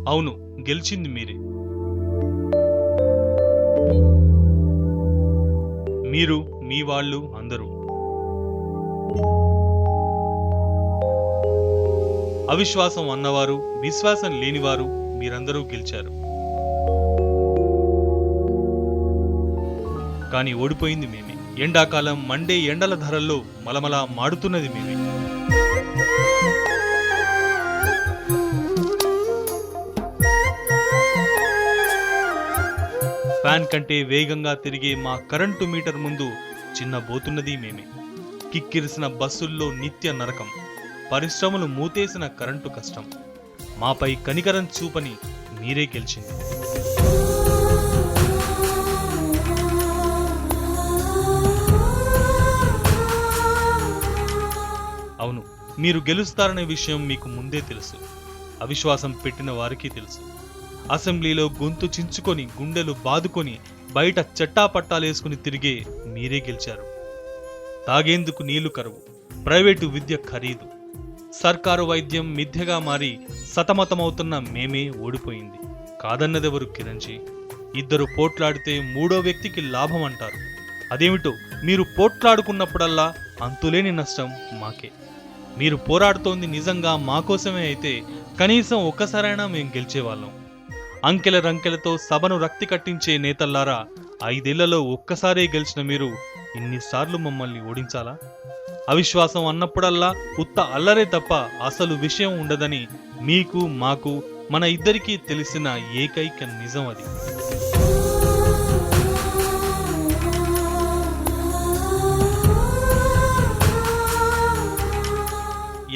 అవును, గెలిచింది మీరే. మీరు, మీ వాళ్ళు అందరూ. అవిశ్వాసం అన్నవారు, విశ్వాసం లేనివారు మీరందరూ గెలిచారు. కానీ ఓడిపోయింది మేమే. ఎండాకాలం మండే ఎండల ధరల్లో మలమలా మాడుతున్నది మేమే. ఫ్యాన్ కంటే వేగంగా తిరిగే మా కరెంటు మీటర్ ముందు చిన్నబోతున్నది మేమే. కిక్కిరిసిన బస్సుల్లో నిత్య నరకం, పరిశ్రమలు మూతేసిన కరెంటు కష్టం. మాపై కనికరం చూపని మీరే గెలిచింది. అవును, మీరు గెలుస్తారనే విషయం మీకు ముందే తెలుసు. అవిశ్వాసం పెట్టిన వారికి తెలుసు. అసెంబ్లీలో గొంతు చించుకొని, గుండెలు బాదుకొని, బయట చట్టాపట్టాలేసుకుని తిరిగే మీరే గెలిచారు. తాగేందుకు నీళ్లు కరువు, ప్రైవేటు విద్య ఖరీదు, సర్కారు వైద్యం మిథ్యగా మారి సతమతమవుతున్న మేమే ఓడిపోయింది. కాదన్నదెవరు కిరణ్జీ? ఇద్దరు పోట్లాడితే మూడో వ్యక్తికి లాభం అంటారు. అదేమిటో, మీరు పోట్లాడుకున్నప్పుడల్లా అంతులేని నష్టం మాకే. మీరు పోరాడుతోంది నిజంగా మాకోసమే అయితే కనీసం ఒక్కసారైనా మేం గెలిచేవాళ్ళం. అంకెల రంకెలతో సభను రక్తి కట్టించే నేతల్లారా, 5 ఏళ్లలో ఒక్కసారే గెలిచిన మీరు ఇన్నిసార్లు మమ్మల్ని ఓడించాలా? అవిశ్వాసం అన్నప్పుడల్లా ఉత్త అల్లరే తప్ప అసలు విషయం ఉండదని మీకు, మాకు, మన ఇద్దరికీ తెలిసిన ఏకైక నిజం అది.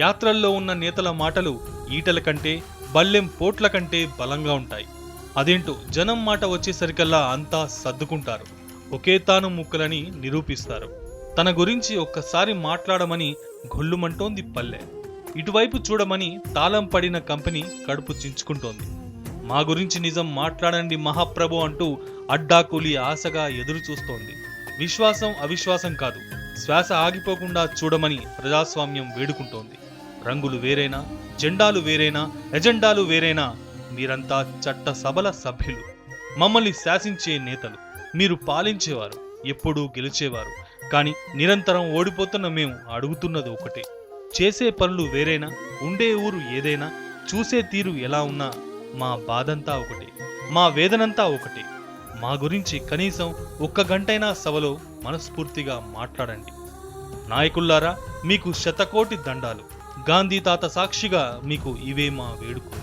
యాత్రల్లో ఉన్న నేతల మాటలు ఈటల కంటే, బల్లెం పోట్ల కంటే బలంగా ఉంటాయి. అదేంటో, జనం మాట వచ్చేసరికల్లా అంతా సర్దుకుంటారు. ఒకే తాను ముక్కలని నిరూపిస్తారు. తన గురించి ఒక్కసారి మాట్లాడమని గొల్లుమంటోంది పల్లె. ఇటువైపు చూడమని తాళం పడిన కంపెనీ కడుపు చించుకుంటోంది. మా గురించి నిజం మాట్లాడండి మహాప్రభు అంటూ అడ్డాకూలి ఆశగా ఎదురు చూస్తోంది. విశ్వాసం అవిశ్వాసం కాదు, శ్వాస ఆగిపోకుండా చూడమని ప్రజాస్వామ్యం వేడుకుంటోంది. రంగులు వేరైనా, జెండాలు వేరైనా, ఎజెండాలు వేరైనా, మీరంతా చట్ట సభల సభ్యులు, మమ్మల్ని శాసించే నేతలు. మీరు పాలించేవారు, ఎప్పుడూ గెలిచేవారు. కానీ నిరంతరం ఓడిపోతున్న మేము అడుగుతున్నది ఒకటే. చేసే పనులు వేరైనా, ఉండే ఊరు ఏదైనా, చూసే తీరు ఎలా ఉన్నా మా బాధంతా ఒకటే, మా వేదనంతా ఒకటే. మా గురించి కనీసం 1 గంటైనా సభలో మనస్ఫూర్తిగా మాట్లాడండి. నాయకుల్లారా, మీకు శతకోటి దండాలు. గాంధీ తాత సాక్షిగా మీకు ఇవే మా వేడుకలు.